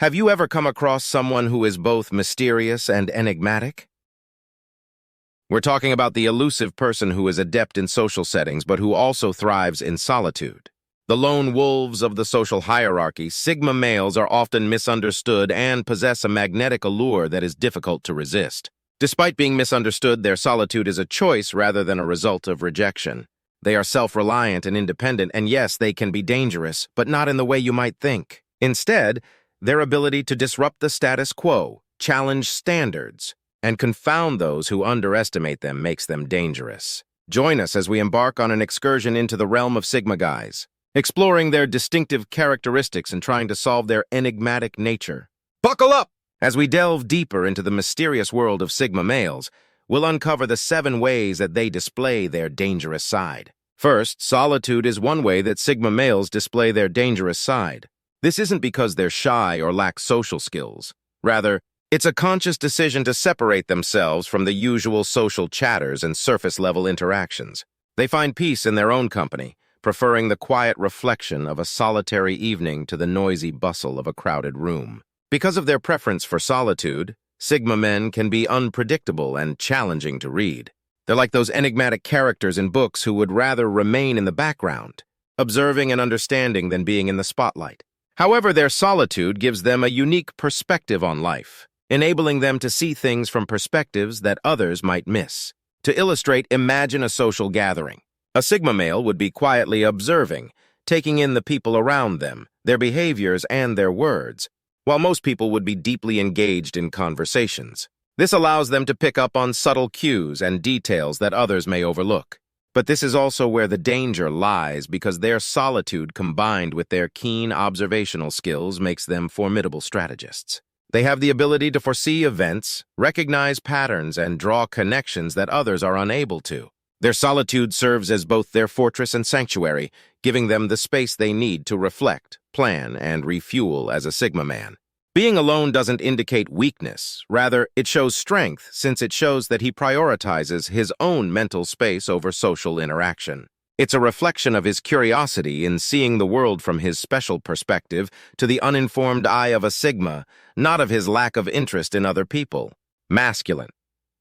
Have you ever come across someone who is both mysterious and enigmatic? We're talking about the elusive person who is adept in social settings but who also thrives in solitude. The lone wolves of the social hierarchy, Sigma males are often misunderstood and possess a magnetic allure that is difficult to resist. Despite being misunderstood, their solitude is a choice rather than a result of rejection. They are self-reliant and independent, and yes, they can be dangerous, but not in the way you might think. Instead, their ability to disrupt the status quo, challenge standards, and confound those who underestimate them makes them dangerous. Join us as we embark on an excursion into the realm of Sigma guys, exploring their distinctive characteristics and trying to solve their enigmatic nature. Buckle up! As we delve deeper into the mysterious world of Sigma males, we'll uncover the 7 ways that they display their dangerous side. First, solitude is one way that Sigma males display their dangerous side. This isn't because they're shy or lack social skills. Rather, it's a conscious decision to separate themselves from the usual social chatters and surface-level interactions. They find peace in their own company, preferring the quiet reflection of a solitary evening to the noisy bustle of a crowded room. Because of their preference for solitude, Sigma men can be unpredictable and challenging to read. They're like those enigmatic characters in books who would rather remain in the background, observing and understanding than being in the spotlight. However, their solitude gives them a unique perspective on life, enabling them to see things from perspectives that others might miss. To illustrate, imagine a social gathering. A Sigma male would be quietly observing, taking in the people around them, their behaviors, and their words, while most people would be deeply engaged in conversations. This allows them to pick up on subtle cues and details that others may overlook. But this is also where the danger lies, because their solitude combined with their keen observational skills makes them formidable strategists. They have the ability to foresee events, recognize patterns, and draw connections that others are unable to. Their solitude serves as both their fortress and sanctuary, giving them the space they need to reflect, plan, and refuel as a Sigma man. Being alone doesn't indicate weakness. Rather, it shows strength, since it shows that he prioritizes his own mental space over social interaction. It's a reflection of his curiosity in seeing the world from his special perspective to the uninformed eye of a Sigma, not of his lack of interest in other people. Masculine.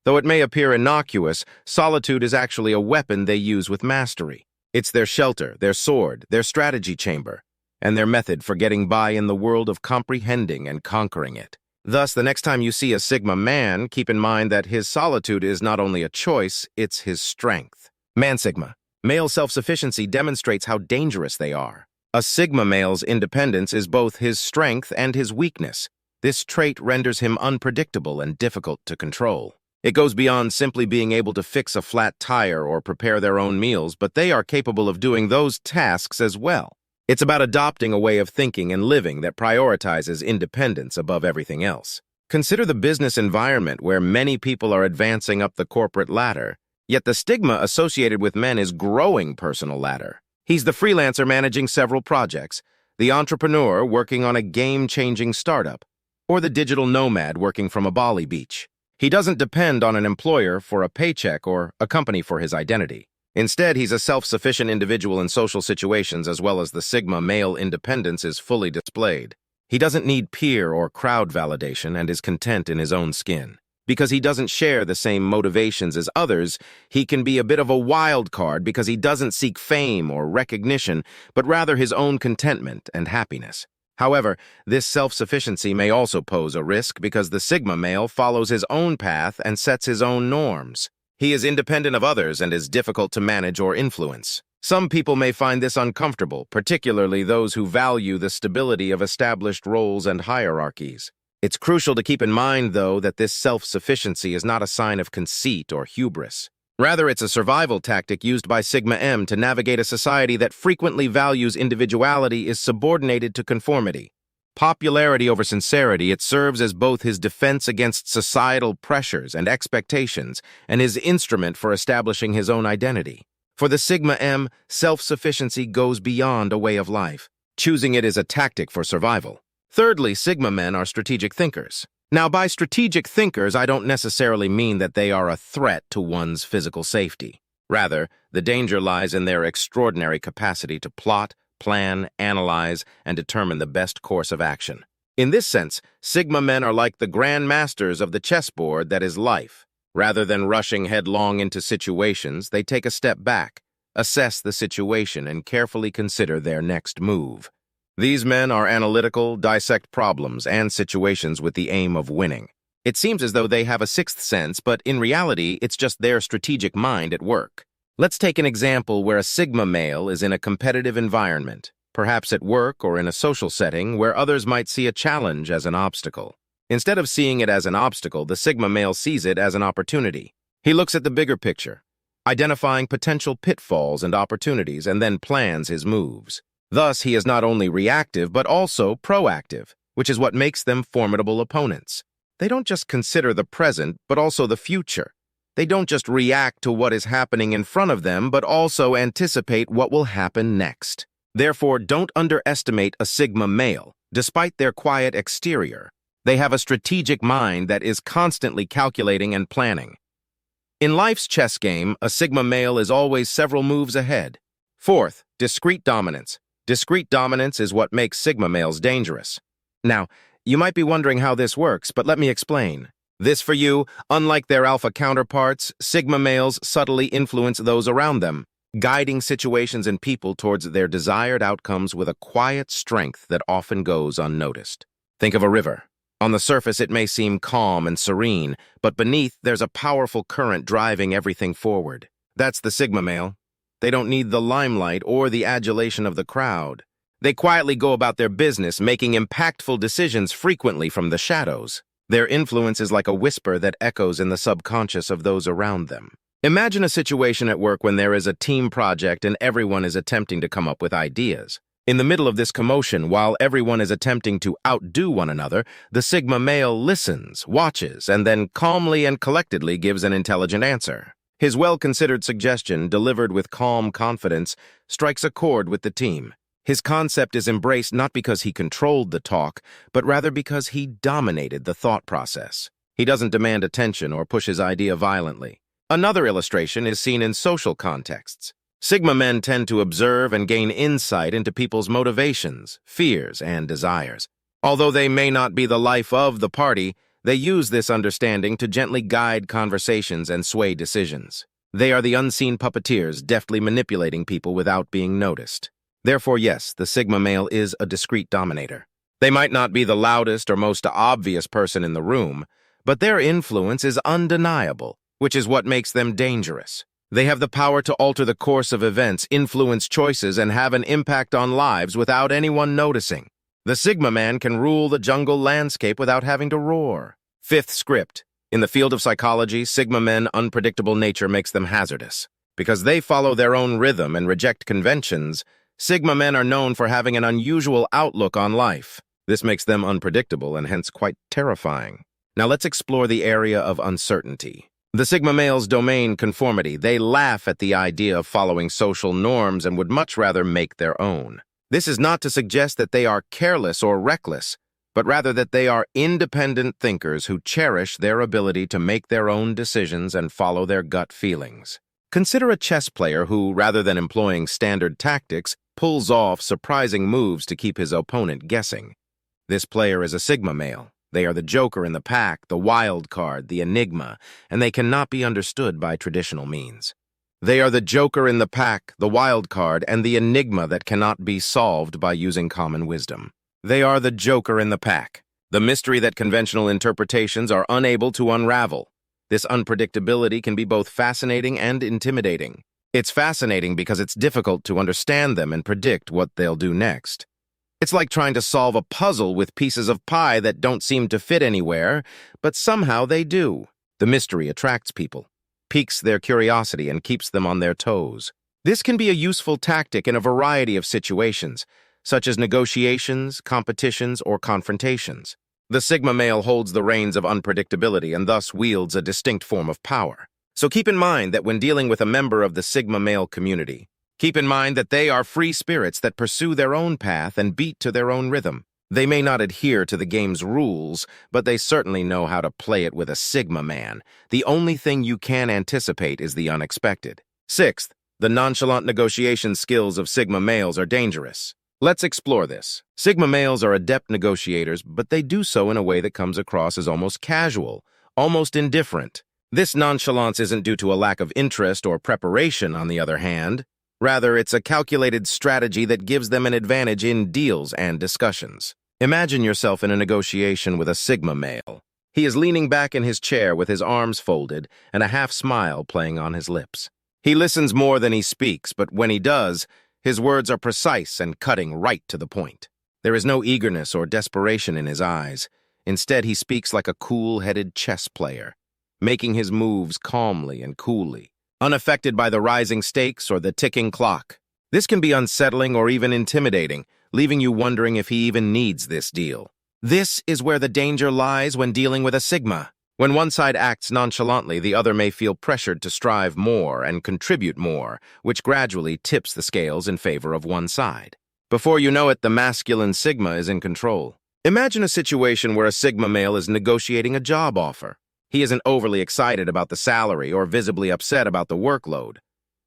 Though it may appear innocuous, solitude is actually a weapon they use with mastery. It's their shelter, their sword, their strategy chamber, and their method for getting by in the world of comprehending and conquering it. Thus, the next time you see a Sigma man, keep in mind that his solitude is not only a choice, it's his strength. Man Sigma. Male self-sufficiency demonstrates how dangerous they are. A Sigma male's independence is both his strength and his weakness. This trait renders him unpredictable and difficult to control. It goes beyond simply being able to fix a flat tire or prepare their own meals, but they are capable of doing those tasks as well. It's about adopting a way of thinking and living that prioritizes independence above everything else. Consider the business environment where many people are advancing up the corporate ladder, yet the stigma associated with men is growing personal ladder. He's the freelancer managing several projects, the entrepreneur working on a game-changing startup, or the digital nomad working from a Bali beach. He doesn't depend on an employer for a paycheck or a company for his identity. Instead, he's a self-sufficient individual in social situations, as well as the Sigma male independence is fully displayed. He doesn't need peer or crowd validation and is content in his own skin. Because he doesn't share the same motivations as others, he can be a bit of a wild card because he doesn't seek fame or recognition, but rather his own contentment and happiness. However, this self-sufficiency may also pose a risk because the Sigma male follows his own path and sets his own norms. He is independent of others and is difficult to manage or influence. Some people may find this uncomfortable, particularly those who value the stability of established roles and hierarchies. It's crucial to keep in mind, though, that this self-sufficiency is not a sign of conceit or hubris. Rather, it's a survival tactic used by Sigma M to navigate a society that frequently values individuality is subordinated to conformity. Popularity over sincerity, it serves as both his defense against societal pressures and expectations and his instrument for establishing his own identity. For the Sigma M, self-sufficiency goes beyond a way of life. Choosing it is a tactic for survival. Thirdly, Sigma men are strategic thinkers. Now, by strategic thinkers, I don't necessarily mean that they are a threat to one's physical safety. Rather, the danger lies in their extraordinary capacity to plot, plan, analyze, and determine the best course of action. In this sense, Sigma men are like the grand masters of the chessboard that is life. Rather than rushing headlong into situations, they take a step back, assess the situation, and carefully consider their next move. These men are analytical, dissect problems and situations with the aim of winning. It seems as though they have a sixth sense, but in reality, it's just their strategic mind at work. Let's take an example where a Sigma male is in a competitive environment, perhaps at work or in a social setting where others might see a challenge as an obstacle. Instead of seeing it as an obstacle, the Sigma male sees it as an opportunity. He looks at the bigger picture, identifying potential pitfalls and opportunities, and then plans his moves. Thus, he is not only reactive, but also proactive, which is what makes them formidable opponents. They don't just consider the present, but also the future. They don't just react to what is happening in front of them, but also anticipate what will happen next. Therefore, don't underestimate a Sigma male. Despite their quiet exterior, they have a strategic mind that is constantly calculating and planning. In life's chess game, a Sigma male is always several moves ahead. Fourth, discrete dominance. Discrete dominance is what makes Sigma males dangerous. Now, you might be wondering how this works, but let me explain. This for you, unlike their alpha counterparts, Sigma males subtly influence those around them, guiding situations and people towards their desired outcomes with a quiet strength that often goes unnoticed. Think of a river. On the surface, it may seem calm and serene, but beneath, there's a powerful current driving everything forward. That's the Sigma male. They don't need the limelight or the adulation of the crowd. They quietly go about their business, making impactful decisions frequently from the shadows. Their influence is like a whisper that echoes in the subconscious of those around them. Imagine a situation at work when there is a team project and everyone is attempting to come up with ideas. In the middle of this commotion, while everyone is attempting to outdo one another, the Sigma male listens, watches, and then calmly and collectedly gives an intelligent answer. His well-considered suggestion, delivered with calm confidence, strikes a chord with the team. His concept is embraced not because he controlled the talk, but rather because he dominated the thought process. He doesn't demand attention or push his idea violently. Another illustration is seen in social contexts. Sigma men tend to observe and gain insight into people's motivations, fears, and desires. Although they may not be the life of the party, they use this understanding to gently guide conversations and sway decisions. They are the unseen puppeteers, deftly manipulating people without being noticed. Therefore, yes, the Sigma male is a discreet dominator. They might not be the loudest or most obvious person in the room, but their influence is undeniable, which is what makes them dangerous. They have the power to alter the course of events, influence choices, and have an impact on lives without anyone noticing. The Sigma man can rule the jungle landscape without having to roar. Fifth script. In the field of psychology, Sigma men's unpredictable nature makes them hazardous. Because they follow their own rhythm and reject conventions, Sigma men are known for having an unusual outlook on life. This makes them unpredictable and hence quite terrifying. Now let's explore the area of uncertainty. The Sigma male's domain conformity. They laugh at the idea of following social norms and would much rather make their own. This is not to suggest that they are careless or reckless, but rather that they are independent thinkers who cherish their ability to make their own decisions and follow their gut feelings. Consider a chess player who, rather than employing standard tactics, pulls off surprising moves to keep his opponent guessing. This player is a Sigma male. They are the joker in the pack, the wild card, the enigma, and they cannot be understood by traditional means. They are the joker in the pack, the wild card, and the enigma that cannot be solved by using common wisdom. They are the joker in the pack, the mystery that conventional interpretations are unable to unravel. This unpredictability can be both fascinating and intimidating. It's fascinating because it's difficult to understand them and predict what they'll do next. It's like trying to solve a puzzle with pieces of pie that don't seem to fit anywhere, but somehow they do. The mystery attracts people, piques their curiosity, and keeps them on their toes. This can be a useful tactic in a variety of situations, such as negotiations, competitions, or confrontations. The Sigma male holds the reins of unpredictability and thus wields a distinct form of power. So keep in mind that when dealing with a member of the Sigma male community, keep in mind that they are free spirits that pursue their own path and beat to their own rhythm. They may not adhere to the game's rules, but they certainly know how to play it with a Sigma man. The only thing you can anticipate is the unexpected. Sixth, the nonchalant negotiation skills of Sigma males are dangerous. Let's explore this. Sigma males are adept negotiators, but they do so in a way that comes across as almost casual, almost indifferent. This nonchalance isn't due to a lack of interest or preparation, on the other hand. Rather, it's a calculated strategy that gives them an advantage in deals and discussions. Imagine yourself in a negotiation with a Sigma male. He is leaning back in his chair with his arms folded and a half-smile playing on his lips. He listens more than he speaks, but when he does, his words are precise and cutting right to the point. There is no eagerness or desperation in his eyes. Instead, he speaks like a cool-headed chess player, making his moves calmly and coolly, unaffected by the rising stakes or the ticking clock. This can be unsettling or even intimidating, leaving you wondering if he even needs this deal. This is where the danger lies when dealing with a Sigma. When one side acts nonchalantly, the other may feel pressured to strive more and contribute more, which gradually tips the scales in favor of one side. Before you know it, the masculine Sigma is in control. Imagine a situation where a Sigma male is negotiating a job offer. He isn't overly excited about the salary or visibly upset about the workload.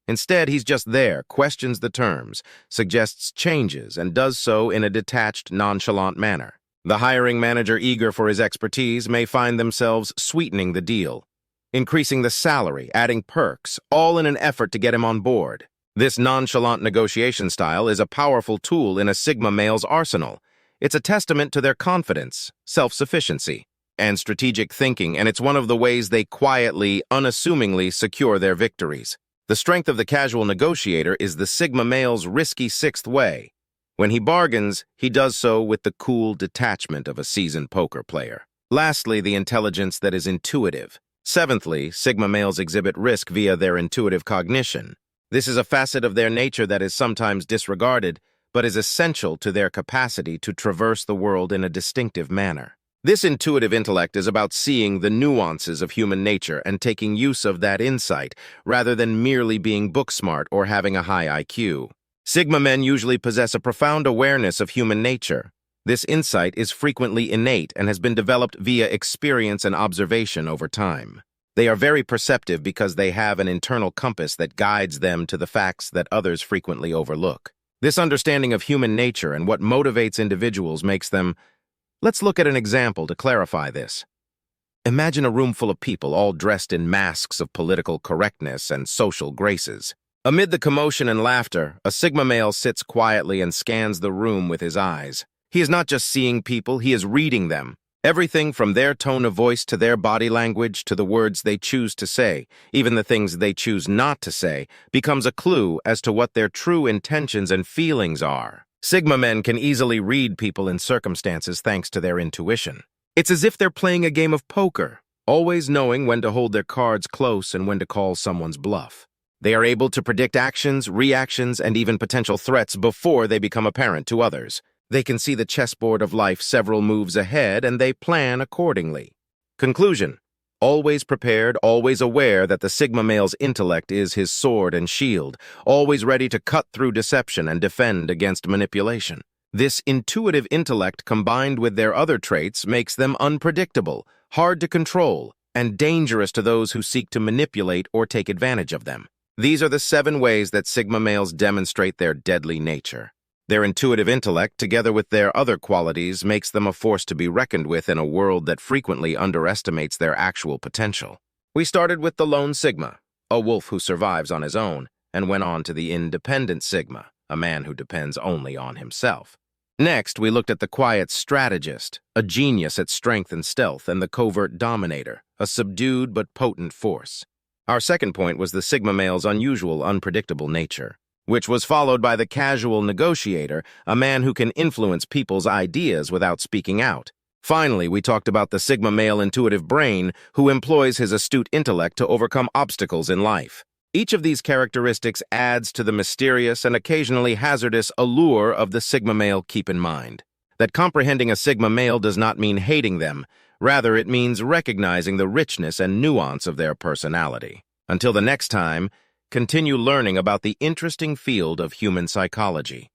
Instead, he's just there, questions the terms, suggests changes, and does so in a detached, nonchalant manner. The hiring manager, eager for his expertise, may find themselves sweetening the deal, increasing the salary, adding perks, all in an effort to get him on board. This nonchalant negotiation style is a powerful tool in a Sigma male's arsenal. It's a testament to their confidence, self-sufficiency, and strategic thinking, and it's one of the ways they quietly, unassumingly secure their victories. The strength of the casual negotiator is the Sigma male's risky sixth way. When he bargains, he does so with the cool detachment of a seasoned poker player. Lastly, the intelligence that is intuitive. Seventhly, Sigma males exhibit risk via their intuitive cognition. This is a facet of their nature that is sometimes disregarded, but is essential to their capacity to traverse the world in a distinctive manner. This intuitive intellect is about seeing the nuances of human nature and taking use of that insight, rather than merely being book-smart or having a high IQ. Sigma men usually possess a profound awareness of human nature. This insight is frequently innate and has been developed via experience and observation over time. They are very perceptive because they have an internal compass that guides them to the facts that others frequently overlook. This understanding of human nature and what motivates individuals makes them... Let's look at an example to clarify this. Imagine a room full of people all dressed in masks of political correctness and social graces. Amid the commotion and laughter, a Sigma male sits quietly and scans the room with his eyes. He is not just seeing people, he is reading them. Everything from their tone of voice to their body language to the words they choose to say, even the things they choose not to say, becomes a clue as to what their true intentions and feelings are. Sigma men can easily read people and circumstances thanks to their intuition. It's as if they're playing a game of poker, always knowing when to hold their cards close and when to call someone's bluff. They are able to predict actions, reactions, and even potential threats before they become apparent to others. They can see the chessboard of life several moves ahead, and they plan accordingly. Conclusion: always prepared, always aware that the Sigma male's intellect is his sword and shield, always ready to cut through deception and defend against manipulation. This intuitive intellect, combined with their other traits, makes them unpredictable, hard to control, and dangerous to those who seek to manipulate or take advantage of them. These are the 7 ways that Sigma males demonstrate their deadly nature. Their intuitive intellect, together with their other qualities, makes them a force to be reckoned with in a world that frequently underestimates their actual potential. We started with the lone Sigma, a wolf who survives on his own, and went on to the independent Sigma, a man who depends only on himself. Next, we looked at the quiet strategist, a genius at strength and stealth, and the covert dominator, a subdued but potent force. Our second point was the Sigma male's unusual, unpredictable nature, which was followed by the casual negotiator, a man who can influence people's ideas without speaking out. Finally, we talked about the Sigma male intuitive brain, who employs his astute intellect to overcome obstacles in life. Each of these characteristics adds to the mysterious and occasionally hazardous allure of the Sigma male. Keep in mind that comprehending a Sigma male does not mean hating them. Rather, it means recognizing the richness and nuance of their personality. Until the next time, continue learning about the interesting field of human psychology.